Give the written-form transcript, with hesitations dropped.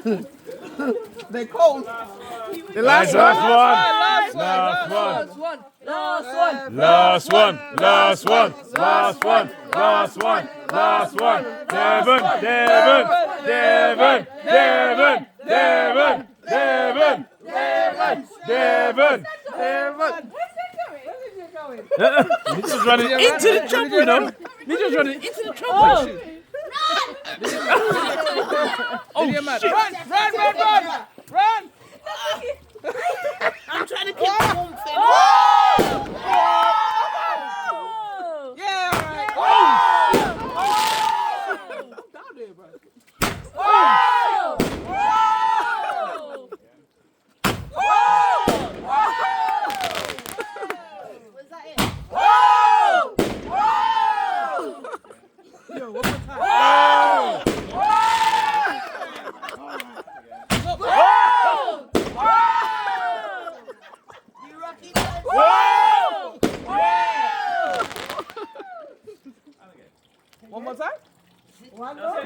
They cold. The last one. Last one. Devon. He's just running into the chopper, you know. He's just running into the chopper. Oh, shit. Run! I'm trying to keep it warm. Yeah, right. Down there, bro. Was that it? Yo, one more time. One more time? One more?